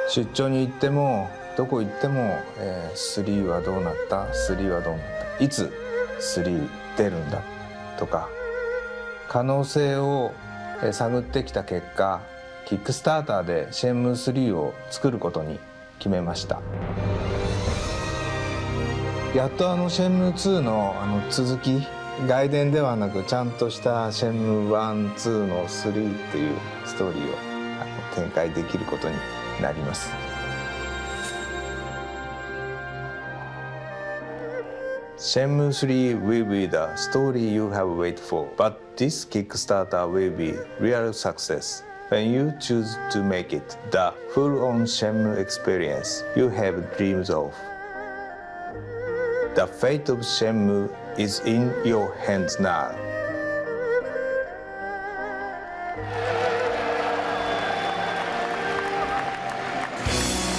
出張に行ってもどこ行っても、3はどうなった、3はどうなった、いつ3出るんだとか可能性を探ってきた結果、キックスターターでシェンムー3を作ることに決めました。やっとシェンムー2の続き、外伝ではなくちゃんとしたシェンムー1、2の3というストーリーを展開できることになります。Shenmue 3 will be the story you have waited for, but this Kickstarter will be real success when you choose to make it the full-on Shenmue experience you have dreamed of. The fate of Shenmue is in your hands now.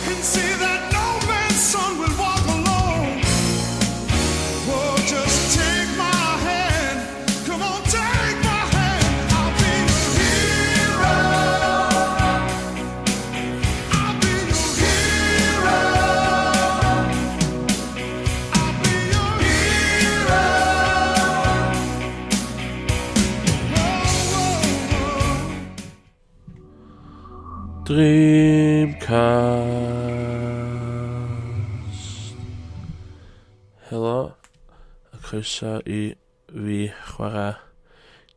Can see that no man's son will walk alone. Whoa, just take my hand. Come on, take my hand. I'll be your hero. I'll be your hero. I'll be your hero. Whoa, whoa, whoa. Dreamcast. Helo, a croeso I fi chwarae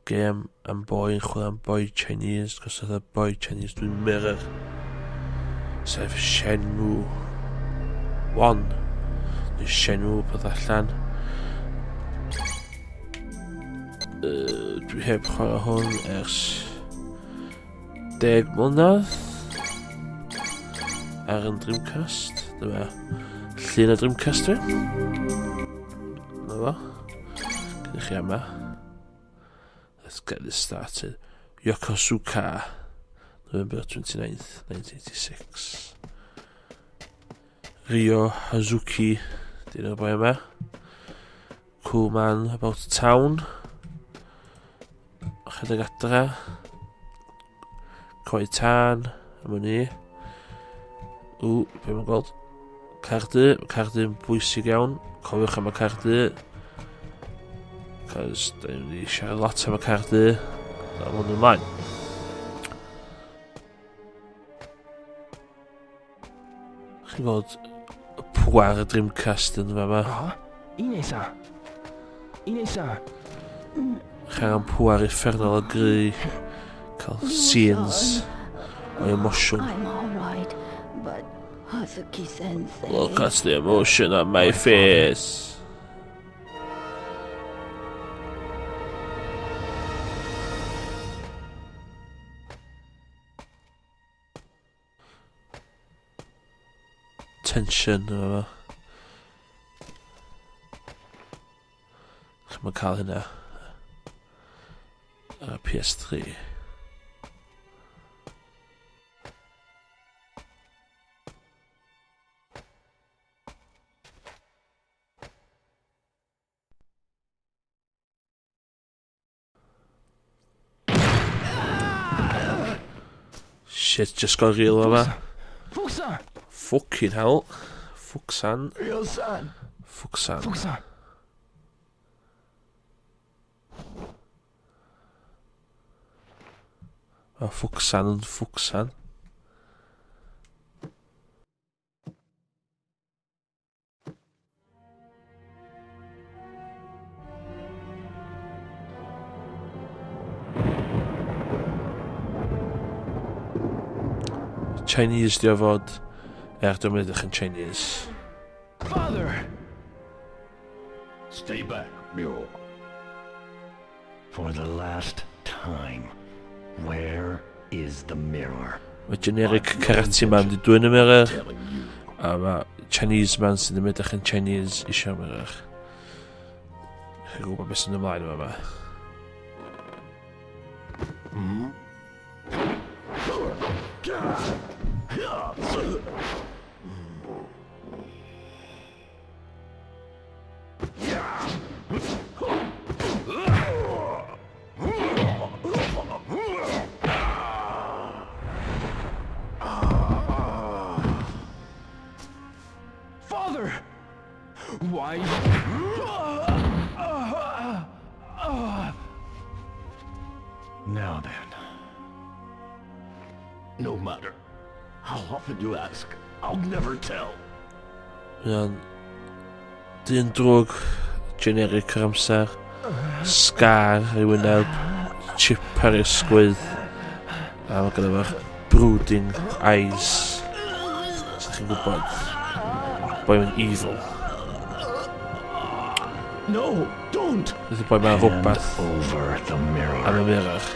gêm am boi yn chwarae am boi Chinese, cos oedd y boi Chinese dwi'n mirror, sef Shenmue 1 neu Shenmue bydd allan. Dwi heb chwarae hwn ers 10 mlynedd ar yn Dreamcast. Dyma llun y Dreamcast fi. Na fo. Gynnych chi yma. Let's get this started. Yokosuka, November 29th, 1986. Ryo Hazuki, dyn o'r boi yma. Cool man about town. Chydig adra. Coi tân, am hynny. Be mae'n gweld? Cardy, cardy'n bwysig iawn. Cofiwch am y cardy. Cos da ni'n mynd I siarad lot am y cardy. Da mwyn ymlaen. Chi'n gweld y pwar y Dreamcast yn fama? Ine-san. Ine-san. Chi'n pwar uffernol o gry. Cael scenes o emosiwn. I'm all right, but Hazuki-sensei... Look at the emotion on my face. Tension yma. Chi'n cael hynna ar y PS3. Shit, just got real yma. Fuku-san. Fucking hell. Fuku-san. Ryo-san. Fuku-san. Fuku-san. Fuku-san and Fuku-san. Chinese di o fod dwi'n mynd edrych yn Chinese. Father! Stay back, Mule. For the last time, where is the mirror? Mae generic karate man di dwi'n y mirror. Telling you. A mae Chinese man sydd yn mynd edrych yn Chinese isio mirror. Chi'n gwybod beth sy'n ymlaen yma. Now then. No matter how often you ask, I'll never tell. Ia'n dyn drwg generic ar amser, scar i wyneb, chip ar ysgwydd, a mae gyda fo'r brooding eyes. So chi'n gwybod, boi mae'n evil. No, don't! Ydy boi mae'n rhywbeth Over the am mirror. y mirror.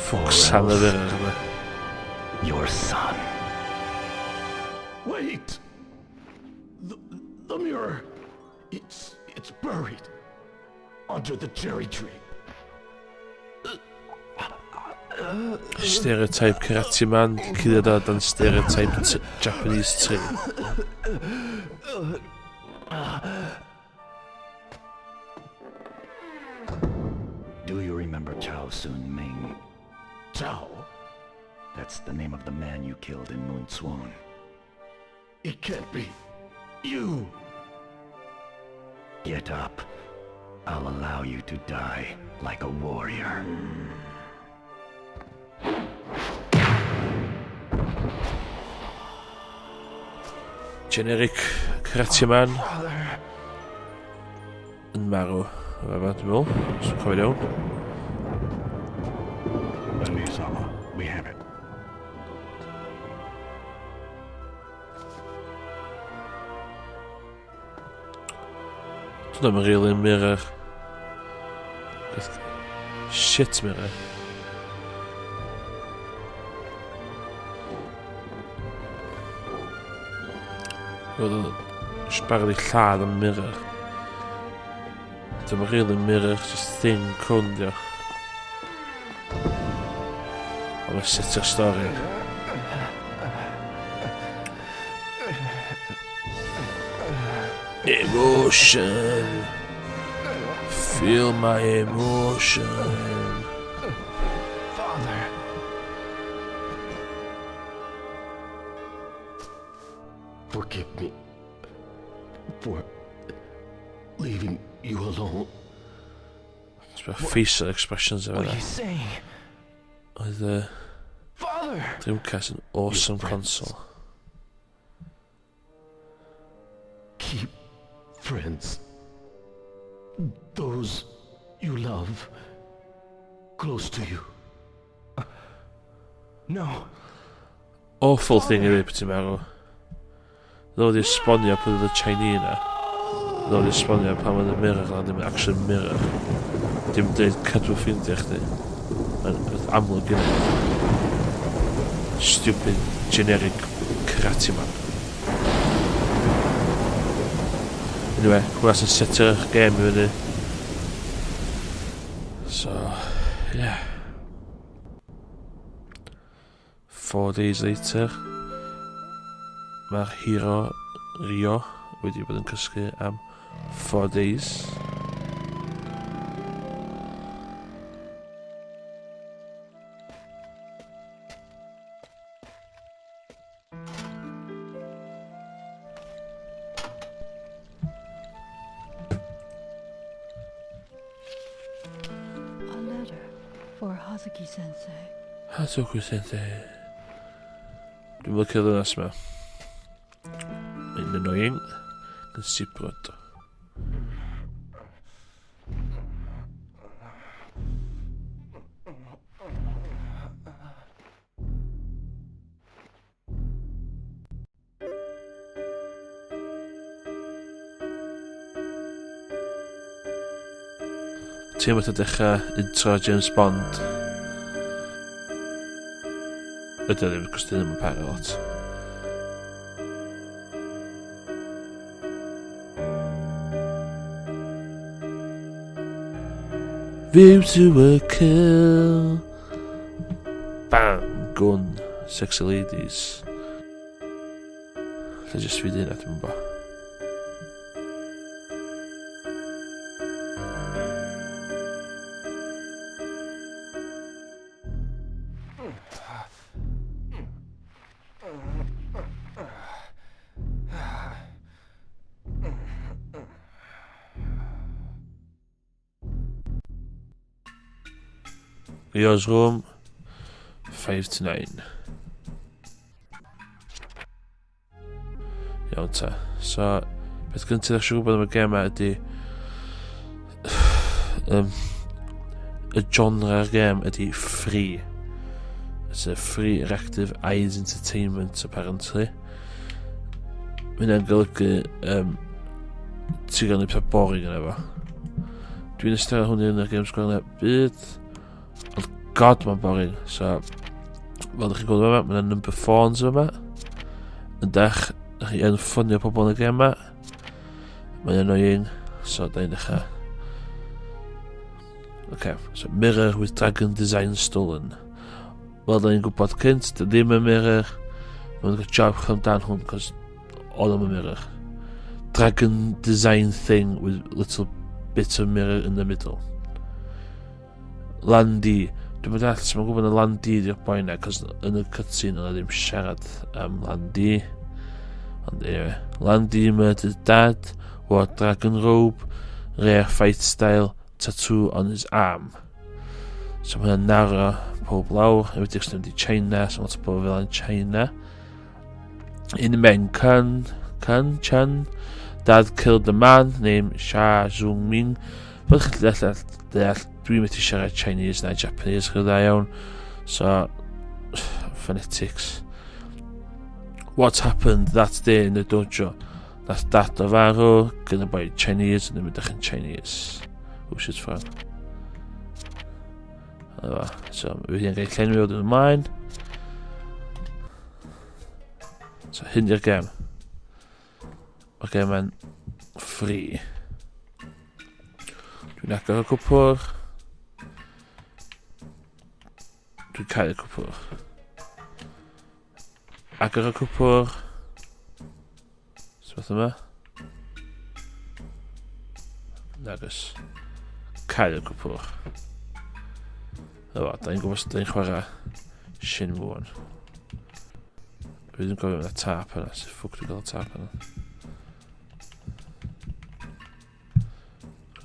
Ffwcs am y mirror yma. Your son. Wait! The mirror. It's buried under the cherry tree. Stereotype karate man, cydda dan stereotype Japanese tree. Do you remember Chao Sun-Ming? Chao? That's the name of the man you killed in Moon Swan. It can't be. You! Get up. I'll allow you to die like a warrior. Generic karate man yn marw. Yma, dwi'n meddwl. Os dwi'n cofio iawn. Ami-sama, we have it. Dwi'n am really mirror. Shit mirror. Roedd yn barod i lladd y mirror. Dwi'n really mirror, just thing crwndio. A mae'n setio'r stori. Emotion. Feel my emotion. Father! Forgive me for leaving you alone. It's about facial expressions of What are you it. saying? Oedd y Father! Dreamcast yn awesome Your friends. console. Keep friends. Those you love close to you. No. Awful thing i ddweud beth i'n meddwl. Ddod i esbonio pwy oedd y Chinese na. Ddod i esbonio pan oedd y mirror na ddim actually mirror. Dim dweud cadw ffeindio chdi. Yn amlwg yna. Stupid generic karate man. Anyway, hwnna sy'n setio'r game i fyny. So, yeah. 4 days later, mae'r hero Rio wedi bod yn cysgu am 4 days. A letter for Hazuki-sensei. Hazuki sensei. Dwi'n lycio ddynas yma. Mae'n annoying. Yn sibrod. Ti'n mynd i dechrau intro James Bond. Ydy ddim, cos dyn ddim yn pari lot. View to a kill. Bang, gun, sexy ladies. Lle just fi dyn at ymbo. Rio's room, 5 to 9. Iawn ta. So, beth gyntaf eich gwybod am y gem ydy y genre o'r gem ydy free. It's a free interactive eyes entertainment apparently. Mae'n yn golygu ti'n gael ei pethau boring yn efo. Dwi'n ystyried hwn yn y games gwrna byd, ond god mae'n boring. So, fel ydych chi'n gweld yma, mae'n number 4s yma. Yn dech, ydych chi yn ffonio pobl yn y game yma. Mae'n annoying, so da ni'n dechrau. Okay, so mirror with dragon design stolen. Wel, da ni'n gwybod cynt, da ddim yn mirror. Mae'n gwybod job chym dan hwn, cos oedd am y mirror. Dragon design thing with little bit of mirror in the middle. Landy. Dwi'n meddwl sut mae'n gwybod y Landy di'r boi na, cos yn y cutscene yna ddim siarad am Landy. Ond anyway, Landy murdered dad, wore dragon robe, rare fight style, tattoo on his arm. So mae'n naro pob lawr, wedi eich di China, so mae'n pobl fel yn China. In men Chan, dad killed the man named Sha Zhongming. But dwi'n meddwl siarad Chinese na Japanese chyda iawn. So, phonetics. What happened that day in the dojo? That's dad of Aro, gonna buy Chinese, and then mynd yn Chinese. Who shit's fun. So, wedi yn gael llenwi oedd yn ymlaen. So, hyn i'r gem. O'r gem yn free. Dwi'n agor y cwpwr. Dwi'n cael y cwpwr. Agor y cwpwr. Sbeth yma? Nagos. Cael y cwpwr. Da ni'n gwybod da ni'n chwarae Shenmue. Dwi'n gofio yna tap yna, sut ffwc dwi'n gael y tap yna.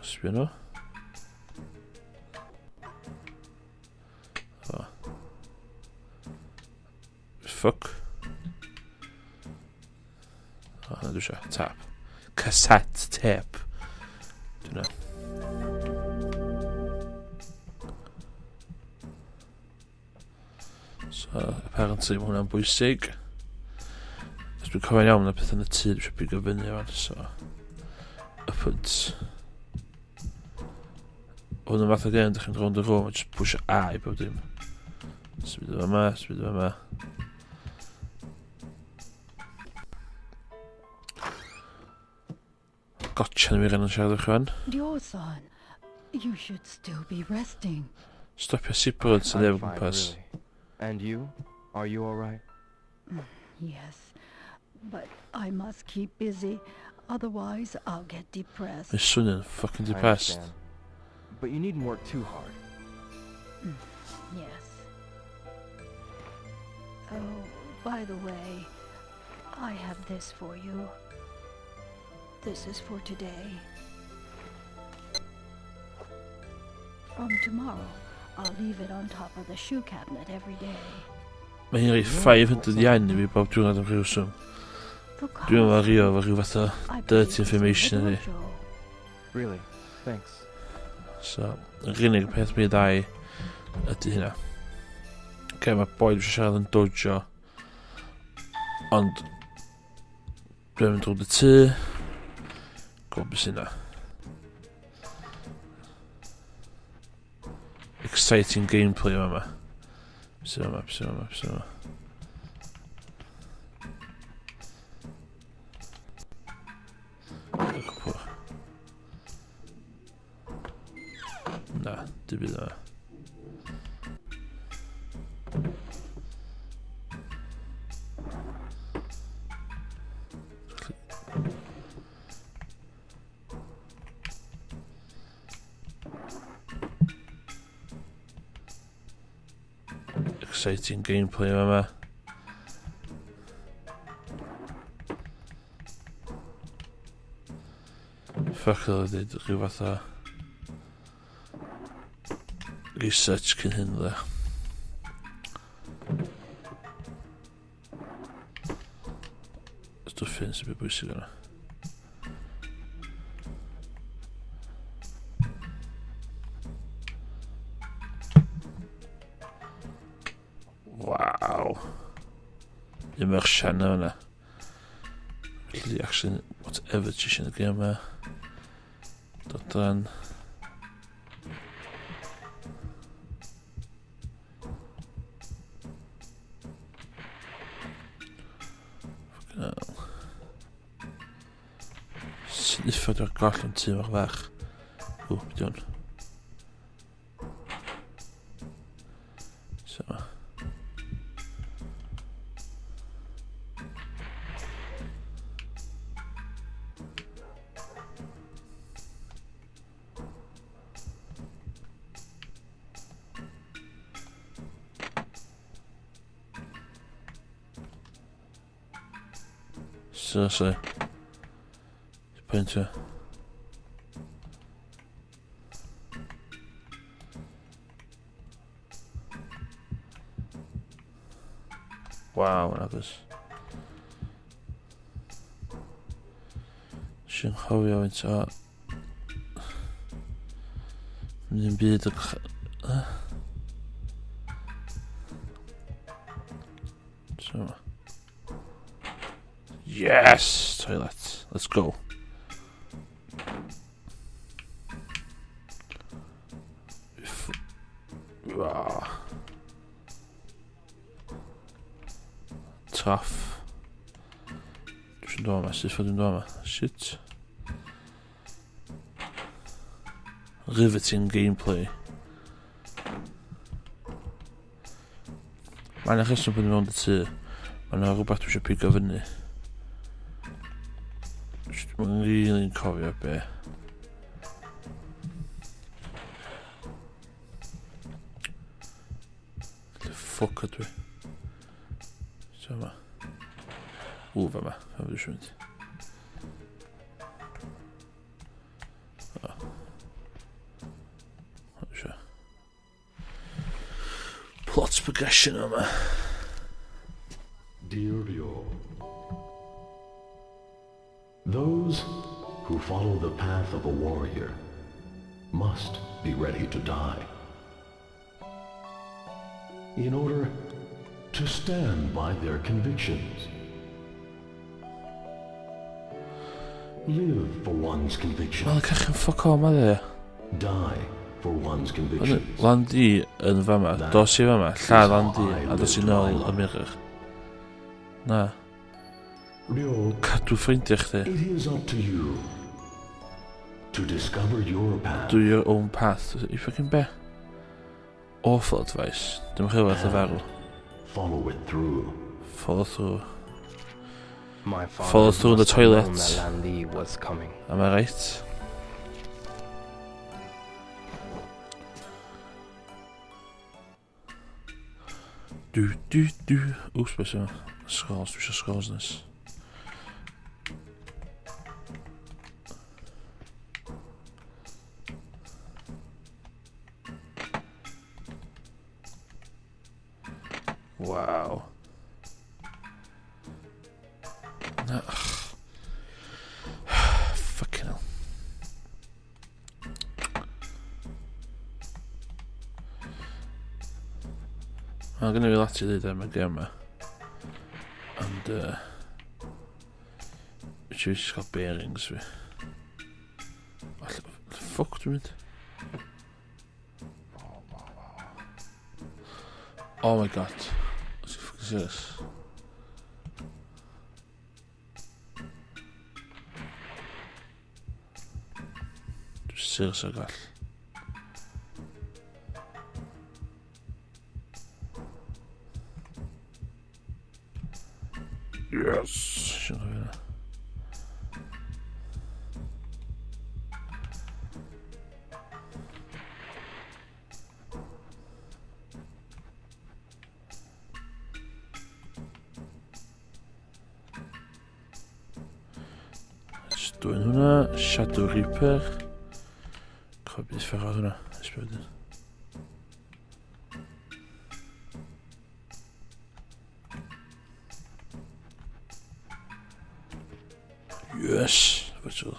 Sbio nhw. Ffwc. Na dwi'n siarad, tap. Cassette tape. Dwi'n na. So, apparently mae hwnna'n bwysig. Os dwi'n cofio'n iawn na peth yn y tŷ, dwi'n siarad byd gyfynnu fan, so... Upwards. Hwnnw math o gen, dych chi'n rownd y rôm, a just push A i bob dim. Sbyd o yma, sbyd o yma. Gotcha na mi ren yn siarad o'ch fan. Your son, you should still be resting. Stopio sibrwyd sy'n efo gwmpas. And you? Are you alright? Yes, but I must keep busy, otherwise I'll get depressed. Mae'n swnio'n fucking I depressed. understand. But you needn't work too hard. Yes. Oh, by the way, I have this for you. This is for today. From tomorrow, I'll leave it on top of the shoe cabinet every day. Mae hi'n rhaid 500 yen i fi bob diwrnod am rhywswm. Dwi'n meddwl Rio efo rhyw fath o dirty information yn ni. Really? Thanks. So, yr unig peth mi ddau ydy hynna. Okay, mae boi dwi'n siarad yn dojo. Ond, dwi'n mynd drwy'r tŷ. Gwybod beth sy'n na. Exciting gameplay yma. Sy'n yma. Na, dim byd yma. Exciting gameplay yma. Fuck oedd dweud rhyw fath o research cyn hyn dde. Stwff hyn sy'n bydd bwysig yna. Wow. Immersion yna. Felly actually whatever ti eisiau yn y gêm yma. Dod dran. Sy'n uffod o'r goll yn tîm o'r fach. Beth yw hwn? So. Seriously. Point to. Wow, that was. Sy'n hofio faint o... Ddim byd o... So... Yes! Toilet. Let's go. Wow. Tough. Dwi'n dod yma, sut ffordd dwi'n dod yma? Shit. Riveting gameplay. Mae'n eich esyn bod yn mewn dy tu. Mae'n rhywbeth dwi eisiau pigo fyny. Mae'n rili'n cofio be. The fuck ydw i? So yma. Fa yma. Fa fydw eisiau mynd. Plot progression yma. Dear Ryo, those who follow the path of a warrior must be ready to die. In order to stand by their convictions. Live for one's convictions. Mae'n cachu'n ffuck o ma dde. Die for one's convictions. Landi yn fama, dos i fama, lla Landi, a dos i nôl y mirror. Na. Ryo, Cadw ffrindiau chdi. it is up to you to discover your path. Do your own path. You fucking be. Awful advice. Dim rhywbeth y farw. Follow it through. Follow through. My father Follow through the must have known toilet. that Landi was coming. Am I right? Do. Oeps, best wel. Scrolls, dus scrolls dus. Wow. No. Fucking hell. I'm gonna be later to do my game. And she's just got bearings. What the fuck do you mean? Oh my god. What the fuck is this? Just seriously, god. Yes. Shouldn't have been. Just doing hwnna. Shadow Reaper. Could be ffer o hwnna. Ysbryd. Yes, Virtual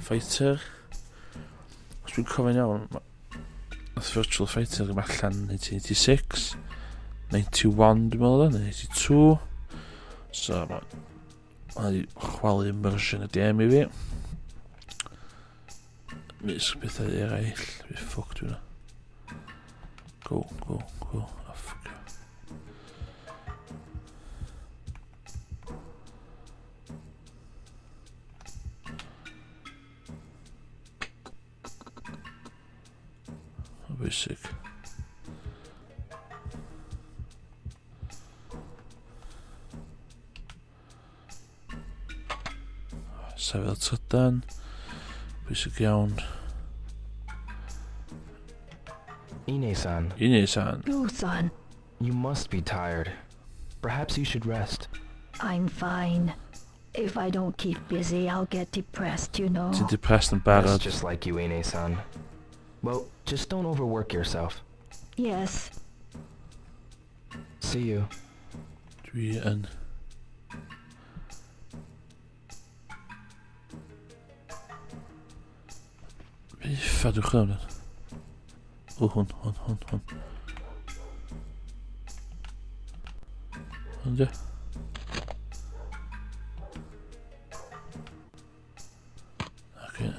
Fighter. Os dwi'n cofio'n iawn, nath Virtual Fighter ddim allan 1986, 91 dwi'n meddwl, neu 82. So, ma' wedi chwalu immersion y DM I fi. Misg bethau eraill, fi ffwc dwi'n na. Go, off. Bwysig. Safel trydan. Bwysig iawn. Ine-san, Ine-san. Go-san, you must be tired. Perhaps you should rest. I'm fine. If I don't keep busy, I'll get depressed, you know. Ti'n depressed yn That's barod. just like you, Ine-san. Well, just don't overwork yourself. Yes, See you. Dwi yn... Be ffadwch yn hwn? O, hwn. Hwn di? Okay.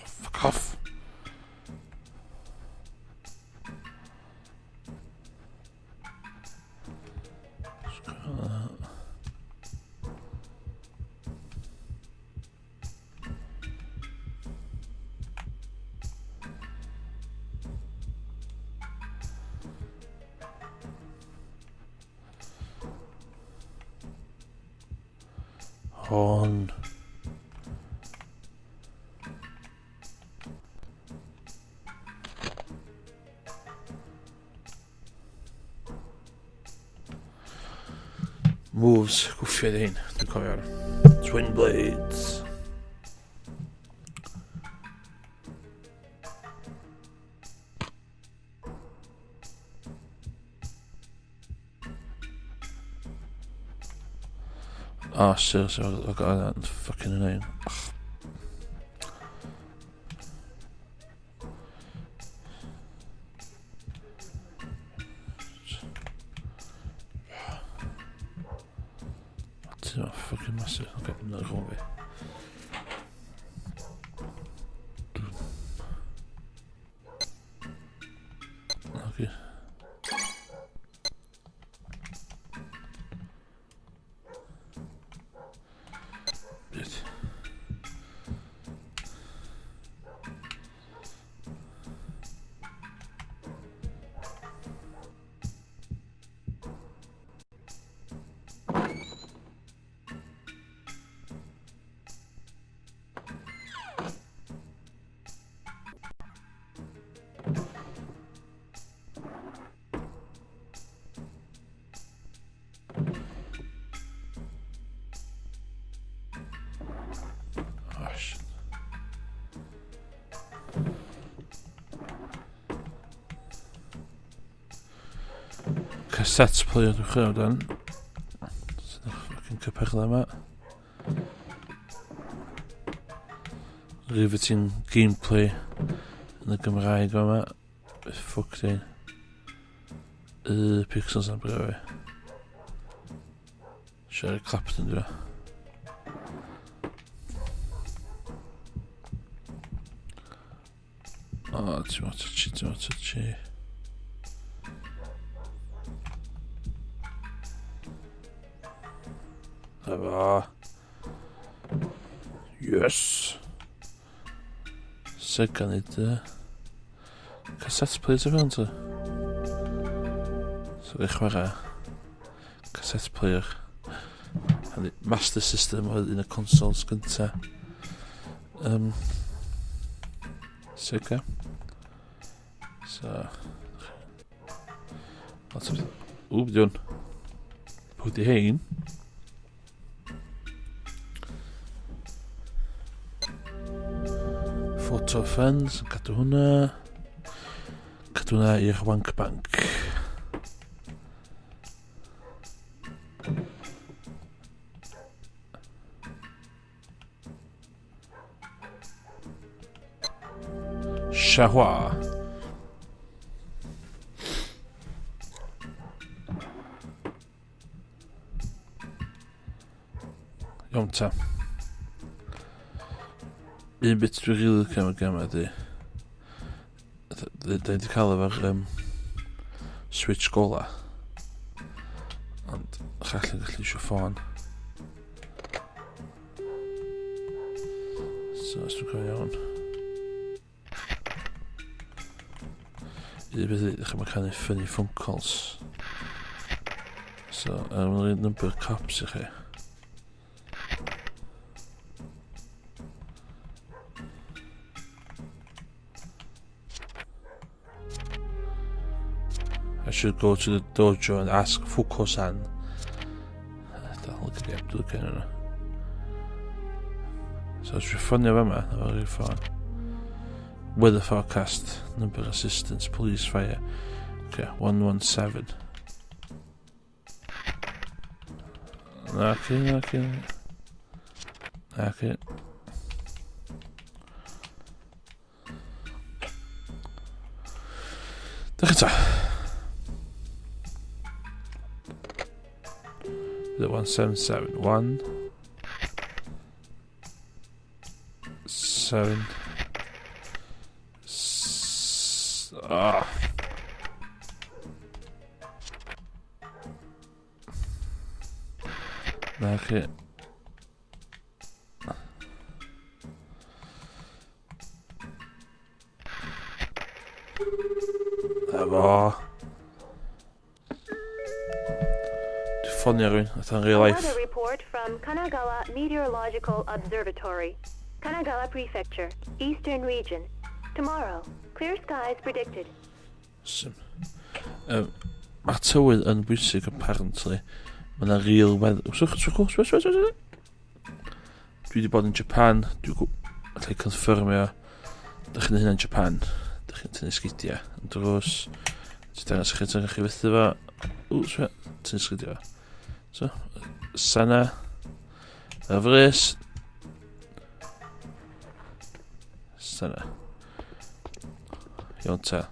Fuck off. Hon. Moves, gwffio ein, dwi'n cofio'r Twin Blades. Oh, seriously, I got that fucking annoying. Ugh. That's not fucking massive. Okay, no, go away. Okay. Bit. Oh, shit. Cassette player dwi'n chwilio dan. Sy'n eich fucking cypechla yma. Riveting gameplay yn y Gymraeg yma. Beth ffwc di'n. Pixels yn brau fi. Sherry Clapton dwi'n. O, ti'n mo touchy. Efo. Yes! Sega ni cassette players o fewn ta. So eich chwarae cassette player. And Master System oedd un y consoles gynta. Sega. So... Lots of... Ww, bydwn. Pwy di hein? to fans, cadw hwnna i'r wank bank. Shahwa. Iawn ta. Un bit dwi'n rili cam gama di. Da wedi cael efo'r switch gola. Ond chall'n gallu isio ffôn. So, os dwi'n cael iawn. Un bit ydych chi'n canu funny phone calls. So, mae'n number cops i chi. I should go to the dojo and ask Fuko-san. Look at the Abdul Canada. So it's funny about me. Very fun. Weather forecast, number assistance, police, fire. Okay, 117. Okay. Dach The 177 1 7 Okay. Weather report from Kanagawa Meteorological Observatory, Kanagawa Prefecture, Eastern Region. Tomorrow, clear skies predicted. Mae tywydd yn bwysig apparently. Mae yna real weather. Dwi wedi bod yn Japan. Dwi'n gallu confirmio. Dych chi'n hynna yn Japan. Dych chi'n tynnu sgidiau yn drws. Ti'n dangos chi tynnu chi fythu fa. Tynnu sgidiau. So, sana. Yfrys. Sana. Iawn ta.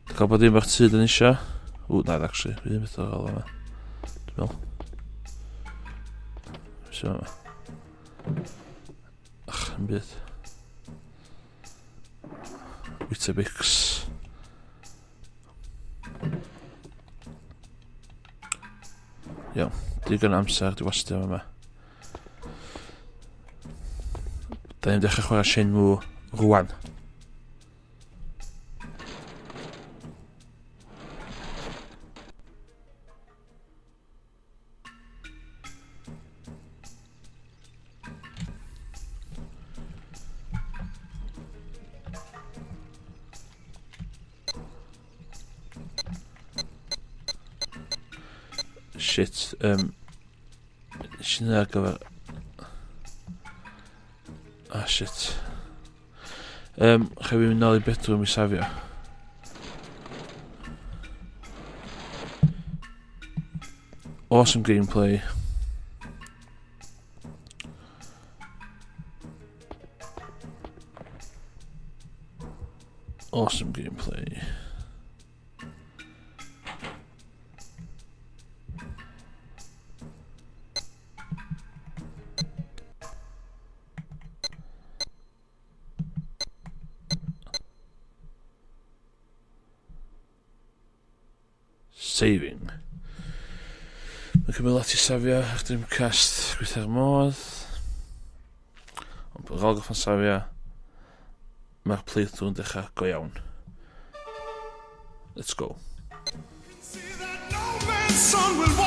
Dwi'n cael bod un bach tyd yn isio. Na, actually. Fi ddim beth o'r ôl yma. Dwi'n meddwl. Fysio yma. Yn byd. Weetabix. Iawn. Digon amser. Dwi wastio yma. Da ni'n dechrau chwarae Shenmue rwan. Shit, sy'n ar gyfer... shit. Chai fi mynd nôl I bedroom I safio. Awesome gameplay. Awesome gameplay. Saving. Mae'n cymryd lot I safio ar Dreamcast gweithio'r modd. Ond ar ôl goffan safio, mae'r playthrough yn dechrau go iawn. Let's go. See that no man's son will